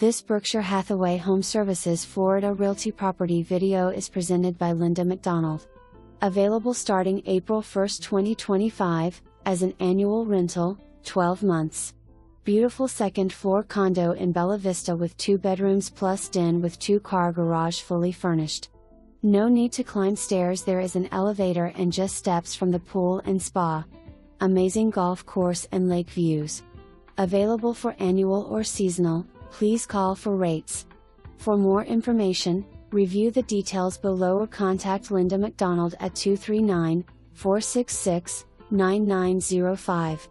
This Berkshire Hathaway HomeServices Florida Realty property video is presented by LindaMcDonald. Available starting April 1, 2025, as an annual rental, 12 months. Beautiful second floor condo in Bellavista with 2 bedrooms plus den with 2-car garage fully furnished. No need to climb stairs, there is an elevator and just steps from the pool and spa. Amazing golf course and lake views. Available for annual or seasonal. Please call for rates. For more information, review the details below or contact Linda McDonald at 239-466-9905.